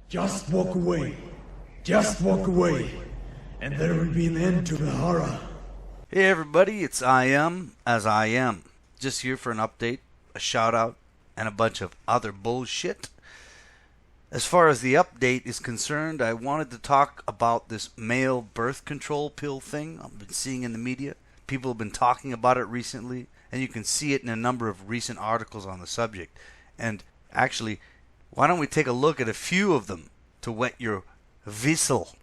Just walk away. Just walk away. And there will be an end to the horror. Hey everybody, it's Ayam as I am. Just here for an update, a shout out, and a bunch of other bullshit. As far as the update is concerned, I wanted to talk about this male birth control pill thing I've been seeing in the media. People have been talking about it recently, and you can see it in a number of recent articles on the subject. And actually, why don't we take a look at a few of them to wet your whistle?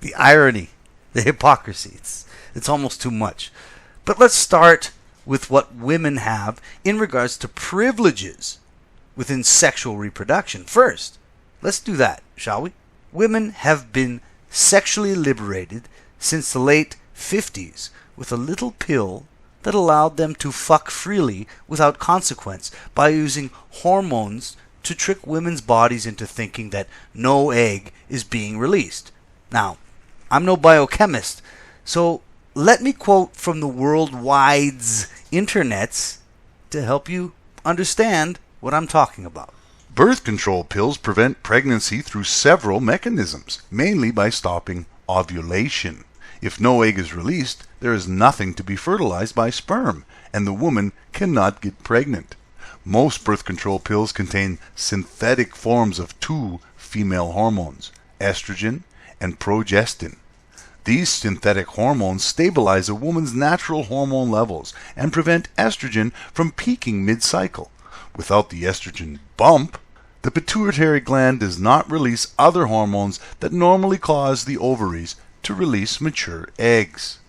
The irony, the hypocrisy, it's almost too much. But let's start with what women have in regards to privileges within sexual reproduction. First, let's do that, shall we? Women have been sexually liberated since the late 50s with a little pill that allowed them to fuck freely without consequence by using hormones to trick women's bodies into thinking that no egg is being released. Now, I'm no biochemist, so let me quote from the worldwide's internets to help you understand what I'm talking about. Birth control pills prevent pregnancy through several mechanisms, mainly by stopping ovulation. If no egg is released, there is nothing to be fertilized by sperm, and the woman cannot get pregnant. Most birth control pills contain synthetic forms of two female hormones, estrogen and progestin. These synthetic hormones stabilize a woman's natural hormone levels and prevent estrogen from peaking mid-cycle. Without the estrogen bump, the pituitary gland does not release other hormones that normally cause the ovaries to release mature eggs.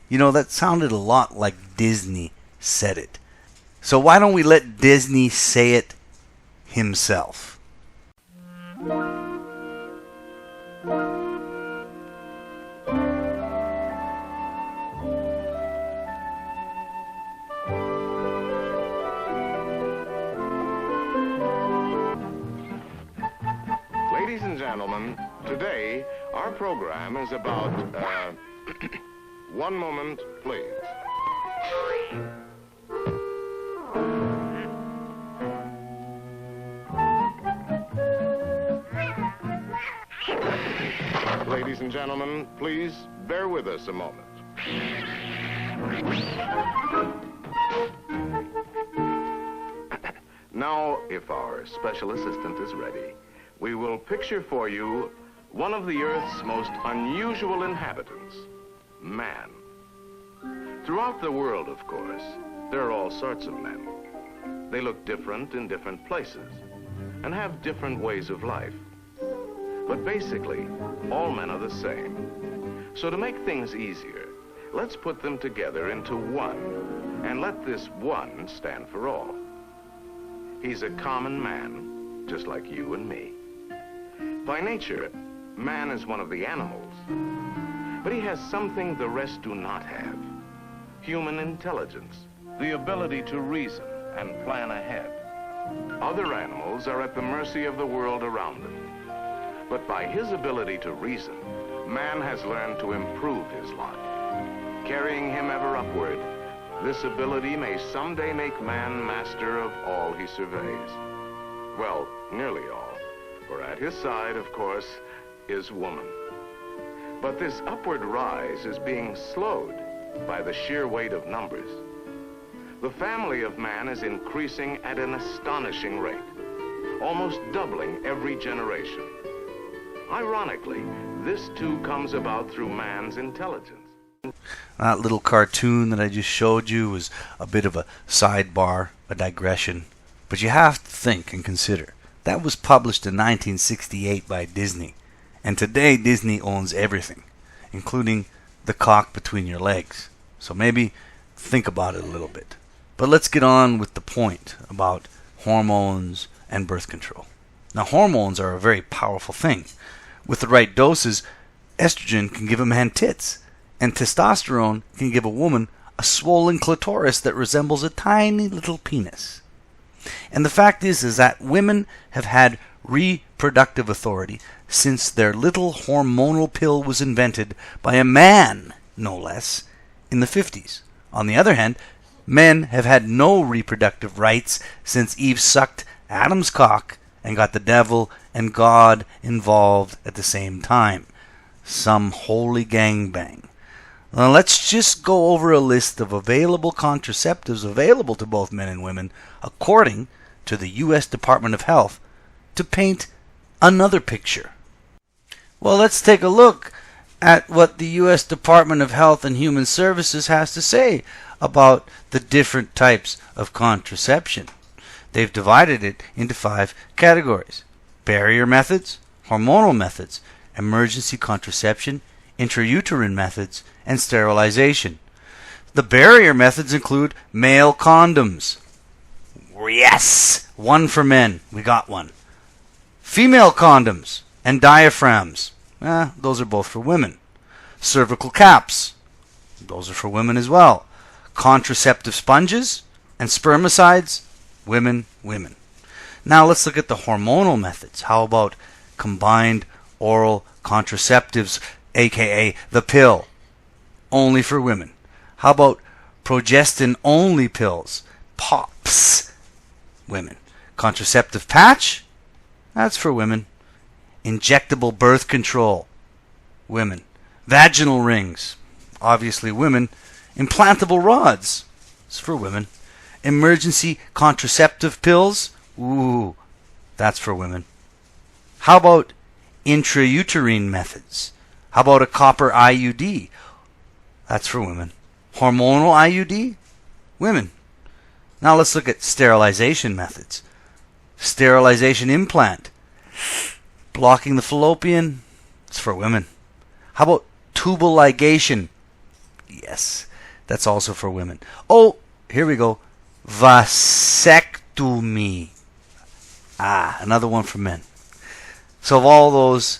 You know, that sounded a lot like Disney said it. So why don't we let Disney say it himself? Ladies and gentlemen, today our program is about, one moment, please. Ladies and gentlemen, please bear with us a moment. Now, if our special assistant is ready, we will picture for you one of the Earth's most unusual inhabitants, man. Throughout the world, of course, there are all sorts of men. They look different in different places and have different ways of life. But basically, all men are the same. So to make things easier, let's put them together into one, and let this one stand for all. He's a common man, just like you and me. By nature, man is one of the animals, but he has something the rest do not have. Human intelligence, the ability to reason and plan ahead. Other animals are at the mercy of the world around them. But by his ability to reason, man has learned to improve his lot. Carrying him ever upward, this ability may someday make man master of all he surveys. Well, nearly all, for at his side, of course, is woman. But this upward rise is being slowed by the sheer weight of numbers. The family of man is increasing at an astonishing rate, almost doubling every generation. Ironically, this too comes about through man's intelligence. That little cartoon that I just showed you was a bit of a sidebar, a digression. But you have to think and consider. That was published in 1968 by Disney. And today Disney owns everything, including the cock between your legs. So maybe think about it a little bit. But let's get on with the point about hormones and birth control. Now, hormones are a very powerful thing. With the right doses, estrogen can give a man tits, and testosterone can give a woman a swollen clitoris that resembles a tiny little penis. And the fact is that women have had reproductive authority since their little hormonal pill was invented by a man, no less, in the 50s. On the other hand, men have had no reproductive rights since Eve sucked Adam's cock and got the devil and God involved at the same time. Some holy gangbang. Now let's just go over a list of available contraceptives available to both men and women according to the U.S. Department of Health to paint another picture. Well, let's take a look at what the U.S. Department of Health and Human Services has to say about the different types of contraception. They've divided it into 5 categories: barrier methods, hormonal methods, emergency contraception, intrauterine methods, and sterilization. The barrier methods include male condoms. Yes! One for men. We got one. Female condoms and diaphragms. Those are both for women. Cervical caps. Those are for women as well. Contraceptive sponges and spermicides. Women. Now let's look at the hormonal methods. How about combined oral contraceptives, aka the pill? Only for women. How about progestin-only pills? POPs. Women. Contraceptive patch? That's for women. Injectable birth control? Women. Vaginal rings? Obviously women. Implantable rods? It's for women. Emergency contraceptive pills? Ooh, that's for women. How about intrauterine methods? How about a copper IUD? That's for women. Hormonal IUD? Women. Now let's look at sterilization methods. Sterilization implant. Blocking the fallopian? It's for women. How about tubal ligation? Yes, that's also for women. Oh, here we go. Vasectomy. Another one for men. So of all those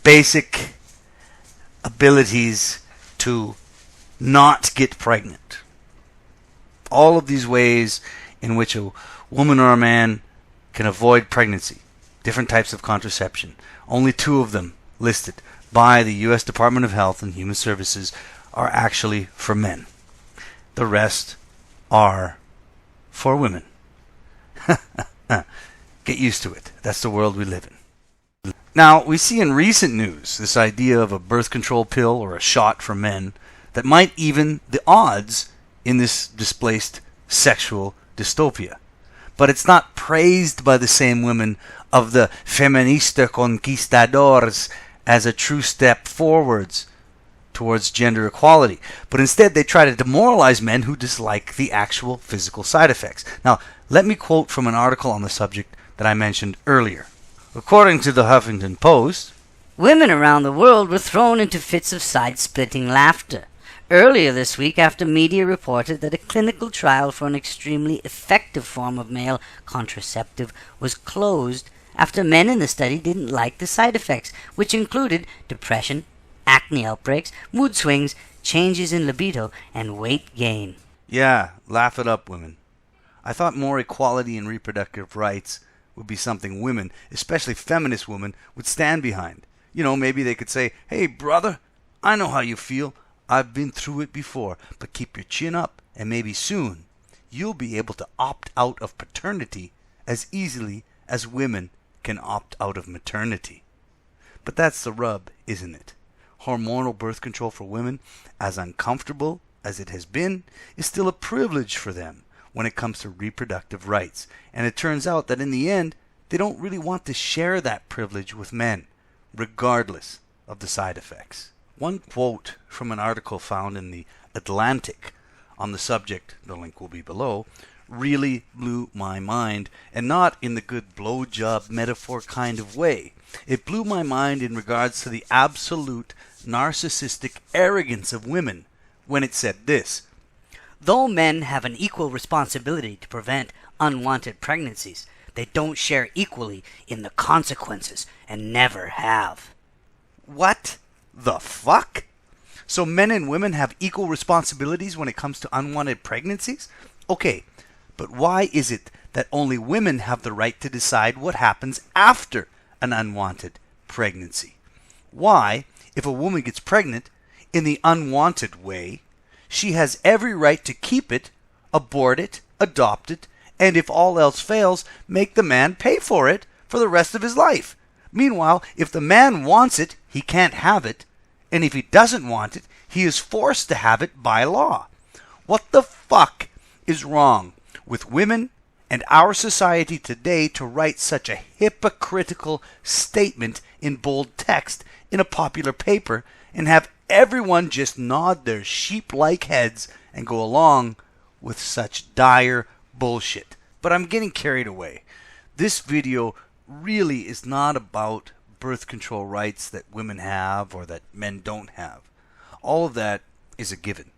basic abilities to not get pregnant, all of these ways in which a woman or a man can avoid pregnancy, different types of contraception, only 2 of them listed by the U.S. Department of Health and Human Services are actually for men. The rest are for women. Get used to it. That's the world we live in. Now, we see in recent news this idea of a birth control pill or a shot for men that might even the odds in this displaced sexual dystopia. But it's not praised by the same women of the feminista conquistadors as a true step forwards towards gender equality. But instead they try to demoralize men who dislike the actual physical side effects. Now, let me quote from an article on the subject that I mentioned earlier. According to the Huffington Post, women around the world were thrown into fits of side-splitting laughter earlier this week after media reported that a clinical trial for an extremely effective form of male contraceptive was closed after men in the study didn't like the side effects, which included depression, acne outbreaks, mood swings, changes in libido, and weight gain. Yeah, laugh it up, women. I thought more equality in reproductive rights would be something women, especially feminist women, would stand behind. You know, maybe they could say, hey, brother, I know how you feel. I've been through it before, but keep your chin up, and maybe soon you'll be able to opt out of paternity as easily as women can opt out of maternity. But that's the rub, isn't it? hormonal birth control for women, as uncomfortable as it has been, is still a privilege for them when it comes to reproductive rights. And it turns out that in the end, they don't really want to share that privilege with men, regardless of the side effects. One quote from an article found in the Atlantic on the subject, the link will be below, really blew my mind, and not in the good blowjob metaphor kind of way. It blew my mind in regards to the absolute narcissistic arrogance of women when it said this: Though men have an equal responsibility to prevent unwanted pregnancies, they don't share equally in the consequences and never have. What the fuck? So men and women have equal responsibilities when it comes to unwanted pregnancies? Okay, but why is it that only women have the right to decide what happens after an unwanted pregnancy? Why, if a woman gets pregnant in the unwanted way, she has every right to keep it, abort it, adopt it, and if all else fails, make the man pay for it for the rest of his life? Meanwhile, if the man wants it, he can't have it, and if he doesn't want it, he is forced to have it by law. What the fuck is wrong with women and our society today to write such a hypocritical statement in bold text in a popular paper and have everyone just nod their sheep-like heads and go along with such dire bullshit? But I'm getting carried away. This video really is not about birth control rights that women have or that men don't have. All of that is a given.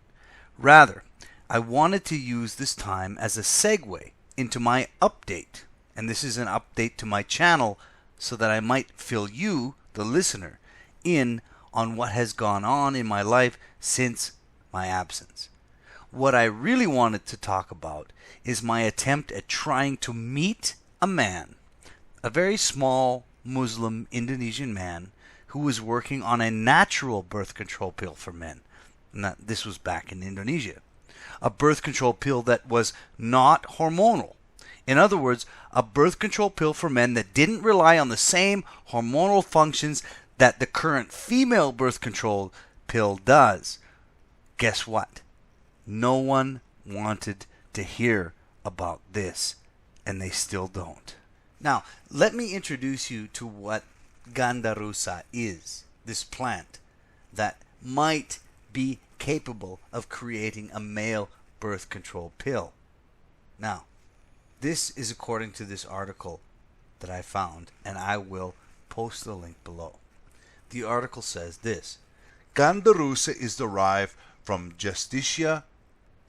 Rather, I wanted to use this time as a segue into my update. And this is an update to my channel so that I might fill you, the listener, in on what has gone on in my life since my absence. What I really wanted to talk about is my attempt at trying to meet a man, a very small Muslim Indonesian man who was working on a natural birth control pill for men. And this was back in Indonesia. A birth control pill that was not hormonal. In other words, a birth control pill for men that didn't rely on the same hormonal functions that the current female birth control pill does. Guess what? No one wanted to hear about this, and they still don't. Now, let me introduce you to what ganda rusa is, this plant that might be capable of creating a male birth control pill. Now, this is according to this article that I found, and I will post the link below. The article says this: Ganda rusa is derived from Justicia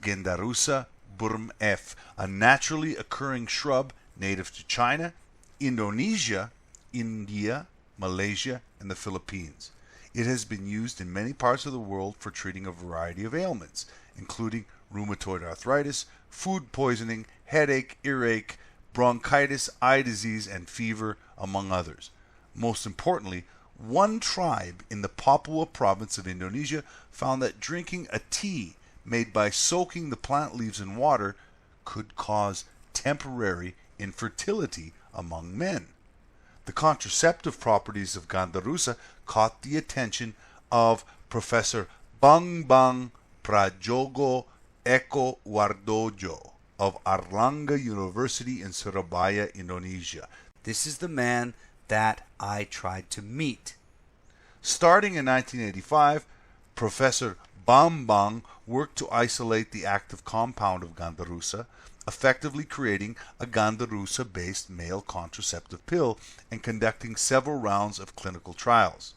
gendarusa burm F, a naturally occurring shrub native to China, Indonesia, India, Malaysia, and the Philippines. It has been used in many parts of the world for treating a variety of ailments, including rheumatoid arthritis, food poisoning, headache, earache, bronchitis, eye disease, and fever, among others. Most importantly, one tribe in the Papua province of Indonesia found that drinking a tea made by soaking the plant leaves in water could cause temporary infertility among men. The contraceptive properties of ganda rusa caught the attention of Professor Bambang Prajogo Eko Wardojo of Airlangga University in Surabaya, Indonesia. This is the man that I tried to meet. Starting in 1985, Professor Bambang worked to isolate the active compound of ganda rusa, effectively creating a ganda rusa-based male contraceptive pill and conducting several rounds of clinical trials.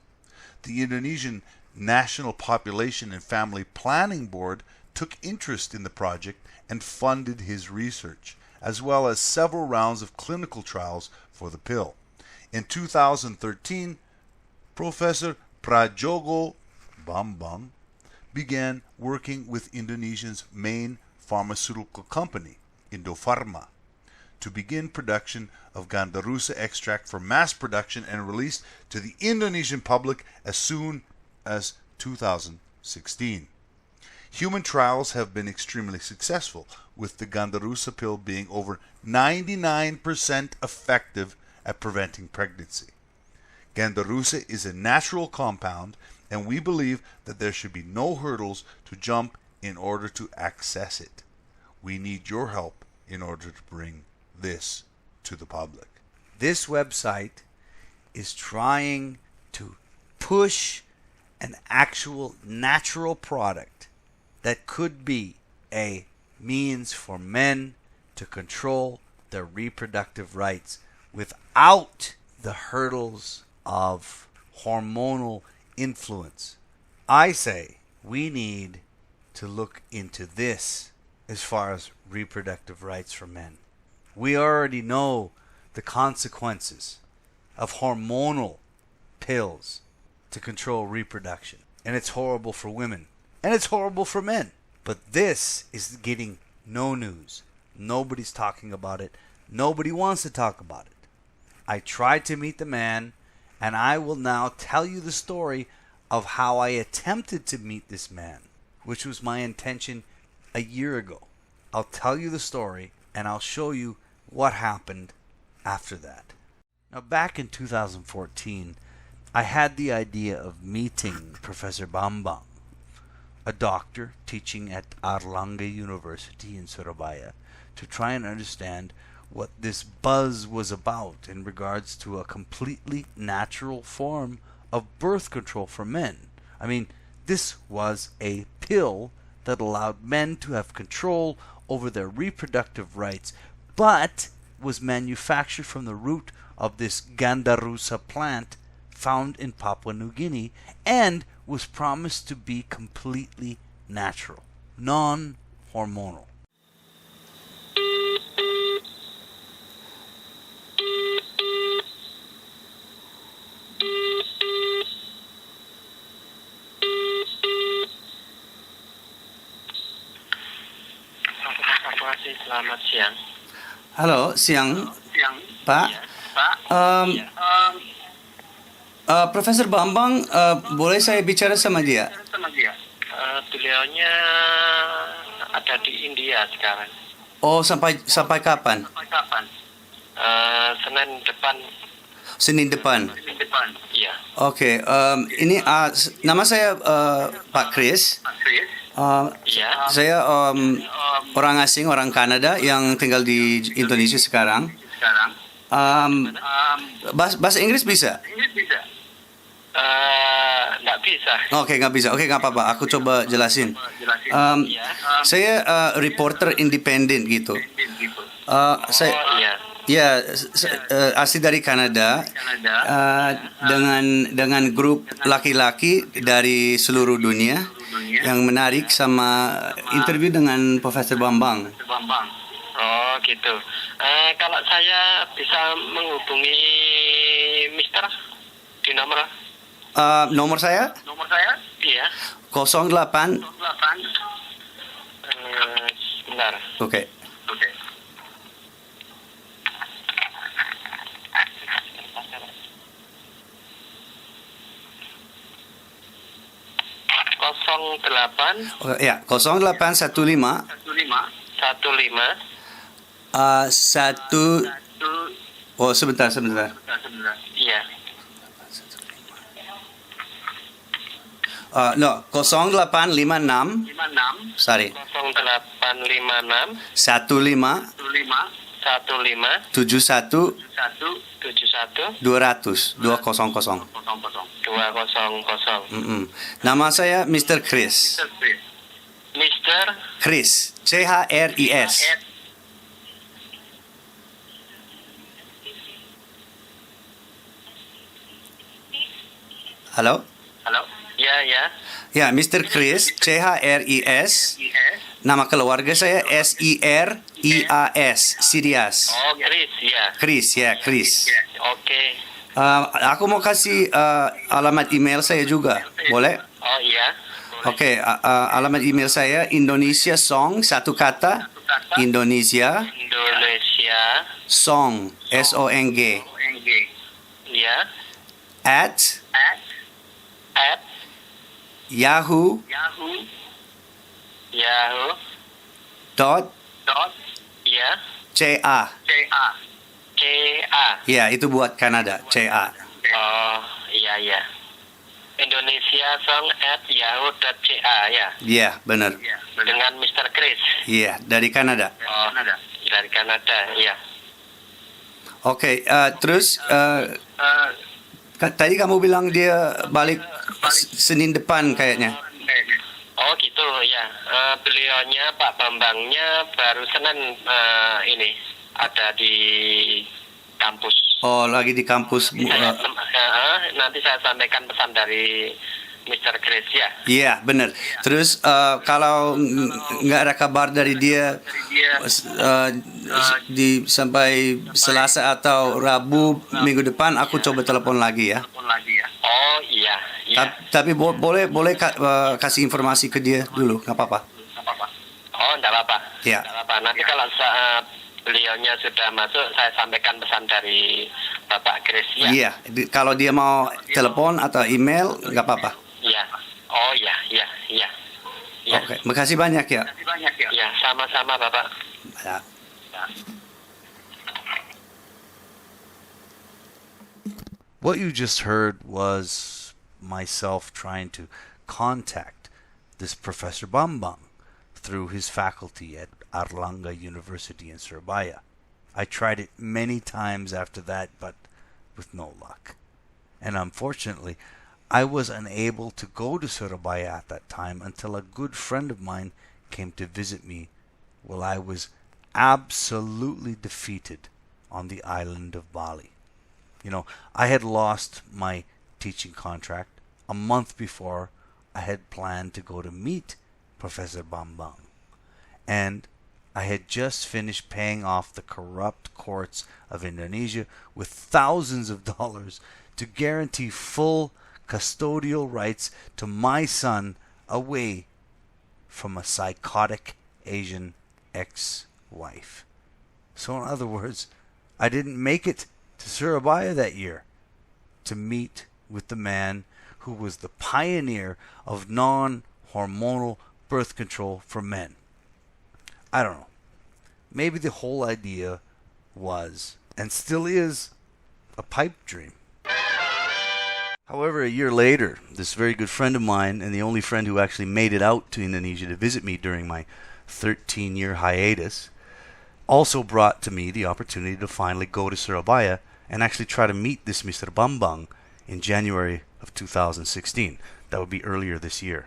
The Indonesian National Population and Family Planning Board took interest in the project and funded his research, as well as several rounds of clinical trials for the pill. In 2013, Professor Prajogo Bambang began working with Indonesia's main pharmaceutical company, Indofarma, to begin production of ganda rusa extract for mass production and release to the Indonesian public as soon as 2016. Human trials have been extremely successful, with the ganda rusa pill being over 99% effective at preventing pregnancy. Ganda rusa is a natural compound and we believe that there should be no hurdles to jump in order to access it. We need your help in order to bring this to the public. This website is trying to push an actual natural product that could be a means for men to control their reproductive rights without the hurdles of hormonal influence. I say we need to look into this as far as reproductive rights for men. We already know the consequences of hormonal pills to control reproduction. And it's horrible for women. And it's horrible for men. But this is getting no news. Nobody's talking about it. Nobody wants to talk about it. I tried to meet the man, and I will now tell you the story of how I attempted to meet this man, which was my intention a year ago. I'll tell you the story, and I'll show you what happened after that. Now, back in 2014, I had the idea of meeting Professor Bambang, a doctor teaching at Airlangga University in Surabaya, to try and understand what this buzz was about in regards to a completely natural form of birth control for men. I mean, this was a pill that allowed men to have control over their reproductive rights, but was manufactured from the root of this Gandarusa plant found in Papua New Guinea, and was promised to be completely natural, non-hormonal. Selamat siang. Halo, siang, Pak. Ya, Pak. Profesor Bambang, boleh saya bicara sama dia? Beliaunya ada di India sekarang. Oh, sampai kapan? Senin depan. Senin depan. Iya. Oke, ini nama saya Pak Chris. Iya. Saya orang asing, orang Kanada yang tinggal di Indonesia sekarang. Bahasa Inggris bisa? Nggak bisa. Oke, nggak bisa. Oke, nggak apa-apa. Aku coba jelasin. Saya reporter independen gitu. Saya ya asli dari Kanada, dengan grup laki-laki dari seluruh dunia yang menarik sama interview dengan Profesor Bambang. Oh gitu. Kalau saya bisa menghubungi Mister di nomor Nomor saya? Iya. 08. Sebentar. Oke. 08. Ya, 0815 Oh, sebentar. Iya. 0856 sorry 0856 15 71 200. Nama saya Mr. Chris. Mister Chris, CHRIS. Halo? Ya. Ya, Mr. Chris, CHRIS. Nama keluarga saya SIRIAS, Sirias. Oh, Chris ya. Chris. Oke. Aku mau kasih alamat email saya juga, boleh? Oh iya. Oke, alamat email saya Indonesia Song, satu kata, Indonesia Song, SONG, Ya. at At yahoo dot ya CA. CA. Ya, itu buat Kanada, CA. Oh iya. indonesiasong@yahoo.ca ya. Iya, benar. Dengan Mr. Chris. Iya, dari Kanada. Oh, dari Kanada, ya. Oke, terus tadi kamu bilang dia balik Senin depan kayaknya. Oh gitu ya. Beliaunya Pak Bambangnya baru Senin ini ada di kampus. Oh, lagi di kampus. Nanti saya sampaikan pesan dari Mr. Chris ya. Iya, benar. Terus kalau nggak ada kabar dari dia sampai Selasa atau Rabu minggu depan, aku coba telepon lagi ya. Oh iya. Tapi boleh kasih informasi ke dia dulu, nggak apa-apa. Oh, nggak apa-apa. Ya. Nggak apa-apa. Nanti kalau beliaunya sudah masuk, saya sampaikan pesan dari Bapak Chris ya. Iya, kalau dia mau telepon atau email, nggak apa-apa. Iya. Oh iya. Ya. Oke, makasih banyak ya. Ya, sama-sama Bapak. Ya. What you just heard was myself trying to contact this Professor Bambang through his faculty at Airlangga University in Surabaya. I tried it many times after that, but with no luck. And unfortunately, I was unable to go to Surabaya at that time until a good friend of mine came to visit me while I was absolutely defeated on the island of Bali. You know, I had lost my teaching contract a month before. I had planned to go to meet Professor Bambang. And I had just finished paying off the corrupt courts of Indonesia with thousands of dollars to guarantee full custodial rights to my son away from a psychotic Asian ex-wife. So in other words, I didn't make it to Surabaya that year to meet with the man who was the pioneer of non-hormonal birth control for men. I don't know. Maybe the whole idea was, and still is, a pipe dream. However, a year later, this very good friend of mine, and the only friend who actually made it out to Indonesia to visit me during my 13-year hiatus, also brought to me the opportunity to finally go to Surabaya and actually try to meet this Mr. Bambang in January of 2016. That would be earlier this year.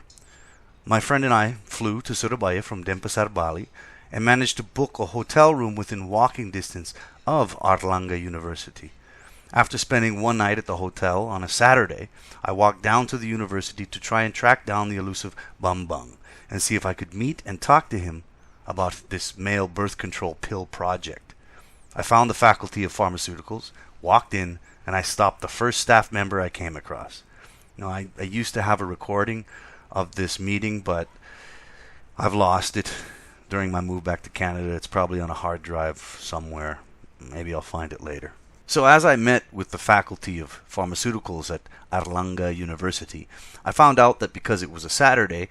My friend and I flew to Surabaya from Denpasar, Bali, and managed to book a hotel room within walking distance of Airlangga University. After spending one night at the hotel on a Saturday, I walked down to the university to try and track down the elusive Bambang and see if I could meet and talk to him about this male birth control pill project. I found the Faculty of Pharmaceuticals, walked in, and I stopped the first staff member I came across. Now, I used to have a recording of this meeting, but I've lost it during my move back to Canada. It's probably on a hard drive somewhere. Maybe I'll find it later. So as I met with the Faculty of Pharmaceuticals at Airlangga University, I found out that because it was a Saturday,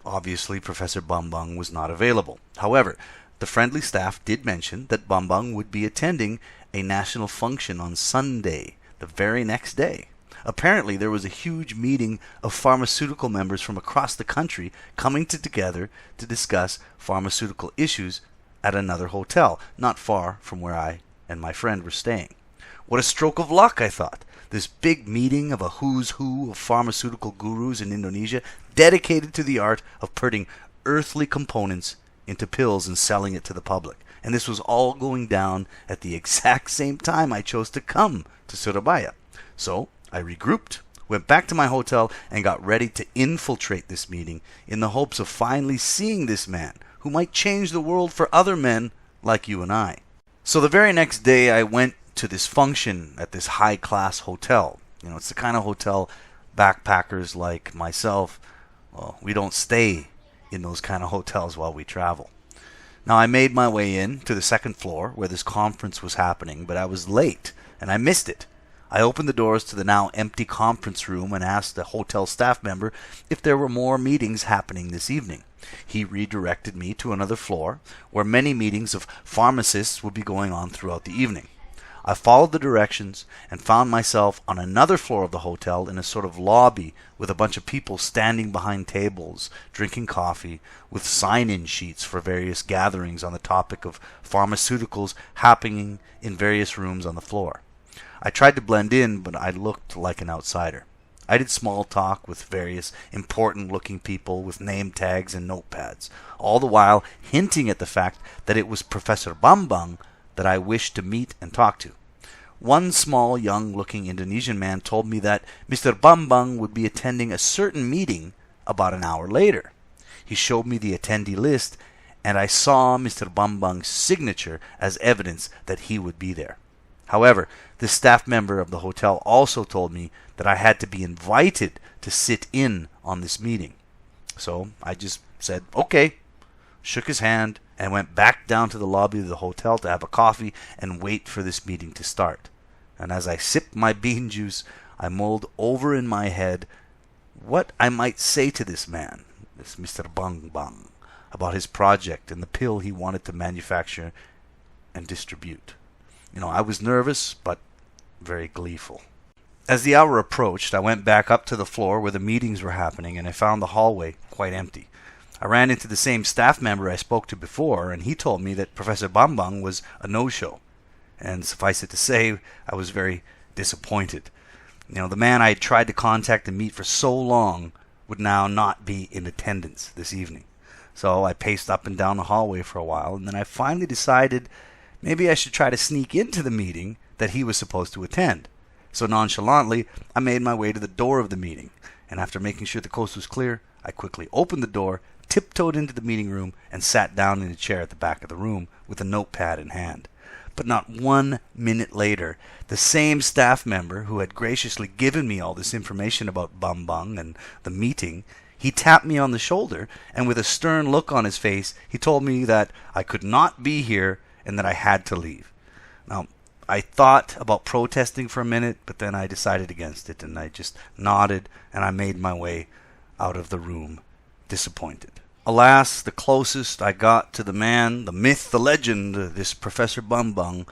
obviously Professor Bambang was not available. However, the friendly staff did mention that Bambang would be attending a national function on Sunday, the very next day. Apparently, there was a huge meeting of pharmaceutical members from across the country coming together to discuss pharmaceutical issues at another hotel, not far from where I and my friend were staying. What a stroke of luck, I thought. This big meeting of a who's who of pharmaceutical gurus in Indonesia dedicated to the art of putting earthly components into pills and selling it to the public. And this was all going down at the exact same time I chose to come to Surabaya. So I regrouped, went back to my hotel, and got ready to infiltrate this meeting in the hopes of finally seeing this man who might change the world for other men like you and I. So the very next day I went to this function at this high-class hotel. You know, it's the kind of hotel backpackers like myself, well, we don't stay in those kind of hotels while we travel. Now, I made my way in to the second floor where this conference was happening, but I was late, and I missed it. I opened the doors to the now empty conference room and asked the hotel staff member if there were more meetings happening this evening. He redirected me to another floor where many meetings of pharmacists would be going on throughout the evening. I followed the directions and found myself on another floor of the hotel in a sort of lobby with a bunch of people standing behind tables, drinking coffee, with sign-in sheets for various gatherings on the topic of pharmaceuticals happening in various rooms on the floor. I tried to blend in, but I looked like an outsider. I did small talk with various important-looking people with name tags and notepads, all the while hinting at the fact that it was Professor Bambang that I wished to meet and talk to. One small, young-looking Indonesian man told me that Mr. Bambang would be attending a certain meeting about an hour later. He showed me the attendee list, and I saw Mr. Bambang's signature as evidence that he would be there. However, the staff member of the hotel also told me that I had to be invited to sit in on this meeting. So I just said, okay, shook his hand, and went back down to the lobby of the hotel to have a coffee and wait for this meeting to start. And as I sipped my bean juice, I mulled over in my head what I might say to this man, this Mr. Bambang, about his project and the pill he wanted to manufacture and distribute. I was nervous, but very gleeful. As the hour approached, I went back up to the floor where the meetings were happening, and I found the hallway quite empty. I ran into the same staff member I spoke to before, and he told me that Professor Bambang was a no-show. And suffice it to say, I was very disappointed. The man I had tried to contact and meet for so long would now not be in attendance this evening. So I paced up and down the hallway for a while, and then I finally decided maybe I should try to sneak into the meeting that he was supposed to attend. So nonchalantly, I made my way to the door of the meeting, and after making sure the coast was clear, I quickly opened the door, tiptoed into the meeting room, and sat down in a chair at the back of the room with a notepad in hand. But not 1 minute later, the same staff member who had graciously given me all this information about Bambang and the meeting, he tapped me on the shoulder, and with a stern look on his face, he told me that I could not be here and that I had to leave. Now, I thought about protesting for a minute, but then I decided against it, and I just nodded, and I made my way out of the room, disappointed. Alas, the closest I got to the man, the myth, the legend, this Professor Bambang,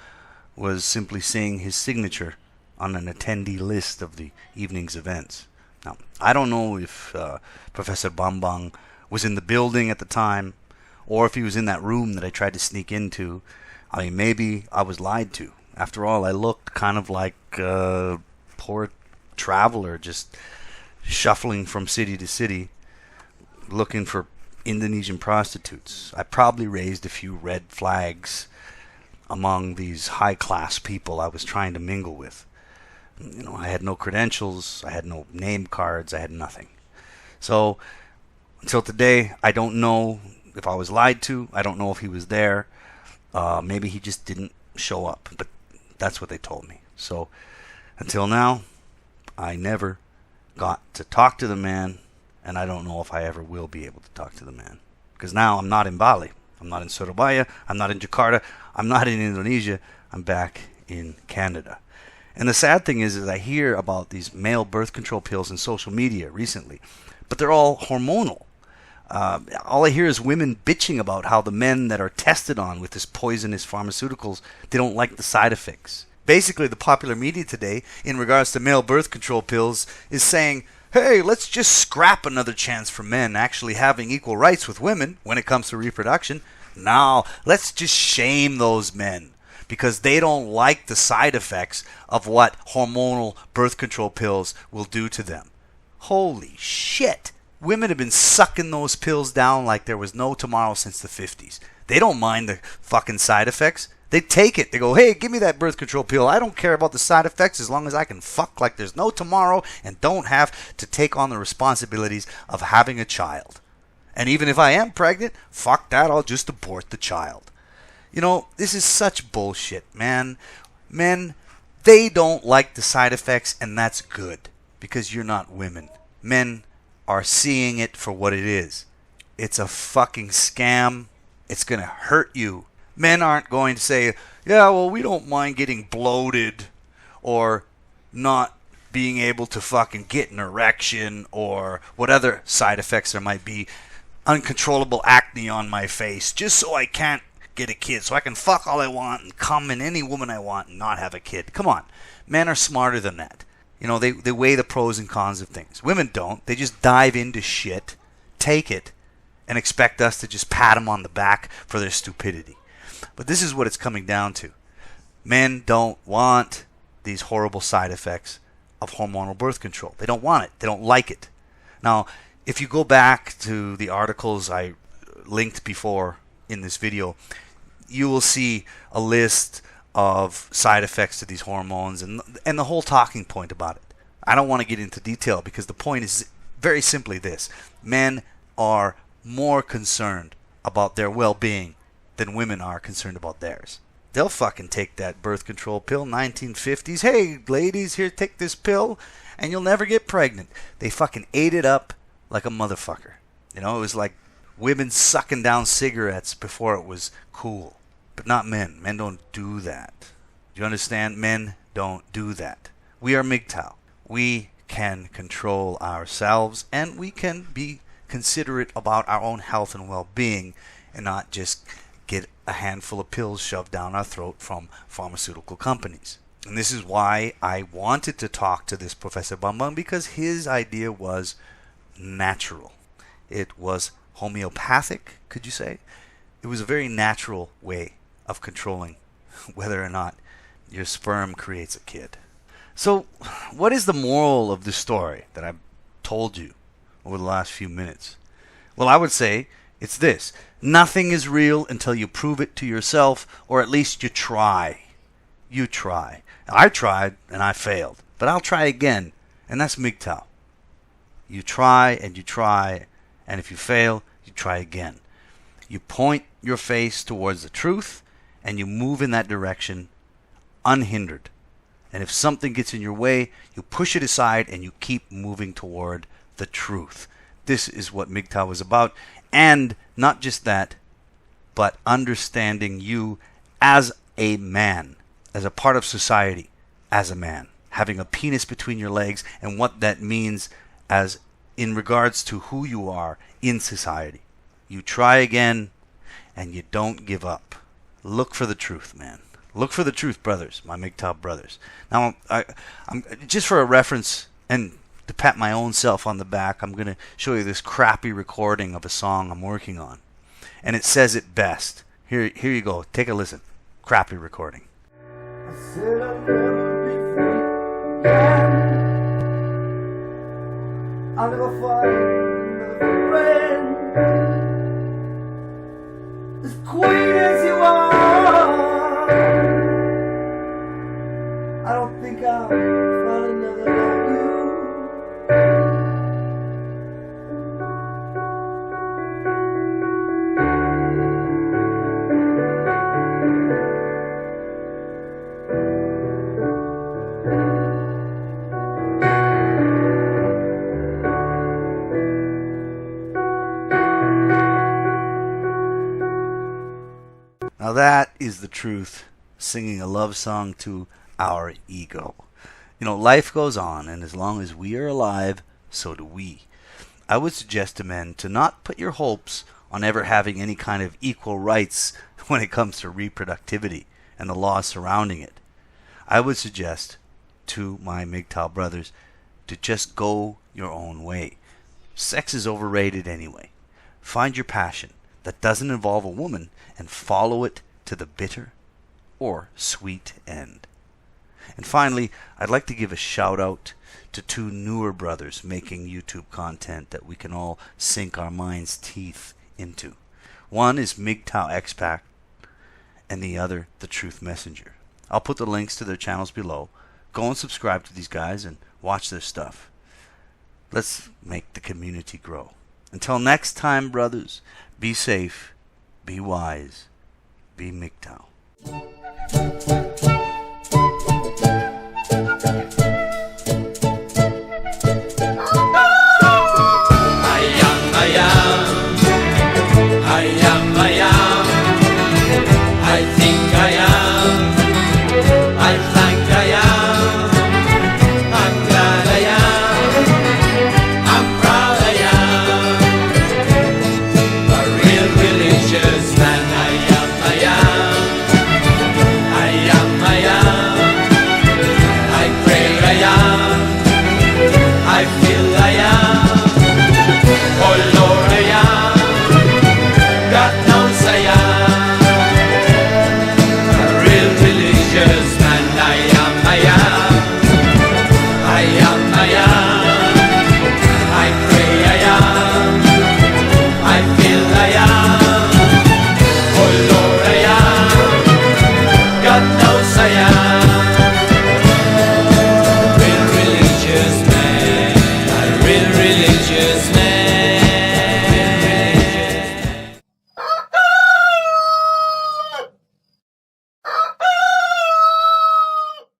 was simply seeing his signature on an attendee list of the evening's events. Now, I don't know if Professor Bambang was in the building at the time, or if he was in that room that I tried to sneak into. I mean, maybe I was lied to. After all, I looked kind of like a poor traveler just shuffling from city to city, looking for Indonesian prostitutes. I probably raised a few red flags among these high-class people I was trying to mingle with. I had no credentials, I had no name cards, I had nothing. So, until today, I don't know if I was lied to, I don't know if he was there. Maybe he just didn't show up, but that's what they told me. So, until now, I never got to talk to the man, and I don't know if I ever will be able to talk to the man. Because now I'm not in Bali, I'm not in Surabaya, I'm not in Jakarta, I'm not in Indonesia, I'm back in Canada. And the sad thing is I hear about these male birth control pills in social media recently, but they're all hormonal. All I hear is women bitching about how the men that are tested on with this poisonous pharmaceuticals, they don't like the side effects. Basically, the popular media today, in regards to male birth control pills, is saying, hey, let's just scrap another chance for men actually having equal rights with women when it comes to reproduction. Now, let's just shame those men because they don't like the side effects of what hormonal birth control pills will do to them. Holy shit! Women have been sucking those pills down like there was no tomorrow since the 50s. They don't mind the fucking side effects. They take it. They go, hey, give me that birth control pill. I don't care about the side effects as long as I can fuck like there's no tomorrow and don't have to take on the responsibilities of having a child. And even if I am pregnant, fuck that, I'll just abort the child. This is such bullshit, man. Men, they don't like the side effects, and that's good because you're not women. Men are seeing it for what it is. It's a fucking scam. It's going to hurt you. Men aren't going to say, yeah, well, we don't mind getting bloated or not being able to fucking get an erection or what other side effects there might be. Uncontrollable acne on my face just so I can't get a kid so I can fuck all I want and come in any woman I want and not have a kid. Come on. Men are smarter than that. You know, they weigh the pros and cons of things. Women don't. They just dive into shit, take it, and expect us to just pat them on the back for their stupidity. But this is what it's coming down to. Men don't want these horrible side effects of hormonal birth control. They don't want it. They don't like it. Now, if you go back to the articles I linked before in this video, you will see a list of side effects to these hormones and the whole talking point about it. I don't want to get into detail because the point is very simply this. Men are more concerned about their well-being than women are concerned about theirs. They'll fucking take that birth control pill, 1950s. Hey, ladies, here, take this pill, and you'll never get pregnant. They fucking ate it up like a motherfucker. You know, it was like women sucking down cigarettes before it was cool. But not men. Men don't do that. Do you understand? Men don't do that. We are MGTOW. We can control ourselves, and we can be considerate about our own health and well-being and not just get a handful of pills shoved down our throat from pharmaceutical companies. And this is why I wanted to talk to this Professor Bambang, because his idea was natural. It was homeopathic, could you say? It was a very natural way of controlling whether or not your sperm creates a kid. So, what is the moral of this story that I've told you over the last few minutes? Well, I would say it's this. Nothing is real until you prove it to yourself, or at least you try. You try. I tried, and I failed. But I'll try again, and that's MGTOW. You try, and if you fail, you try again. You point your face towards the truth, and you move in that direction unhindered. And if something gets in your way, you push it aside, and you keep moving toward the truth. This is what MGTOW is about. And not just that, but understanding you as a man, as a part of society, as a man. Having a penis between your legs and what that means as in regards to who you are in society. You try again, and you don't give up. Look for the truth, man. Look for the truth, brothers, my MGTOW brothers. Now, I'm just for a reference and to pat my own self on the back, I'm going to show you this crappy recording of a song I'm working on. And it says it best. Here you go. Take a listen. Crappy recording. I said I'll never be free again. I'll never find another friend as queen as you are. I don't think I'll find another like you. Now that is the truth, singing a love song to our ego. You know, life goes on, and as long as we are alive, so do we. I would suggest to men to not put your hopes on ever having any kind of equal rights when it comes to reproductivity and the laws surrounding it. I would suggest to my MGTOW brothers to just go your own way. Sex is overrated anyway. Find your passion that doesn't involve a woman and follow it to the bitter or sweet end. And finally, I'd like to give a shout out to two newer brothers making YouTube content that we can all sink our minds' teeth into. One is MGTOW Expat and the other The Truth Messenger. I'll put the links to their channels below. Go and subscribe to these guys and watch their stuff. Let's make the community grow. Until next time, brothers, be safe, be wise, be MGTOW.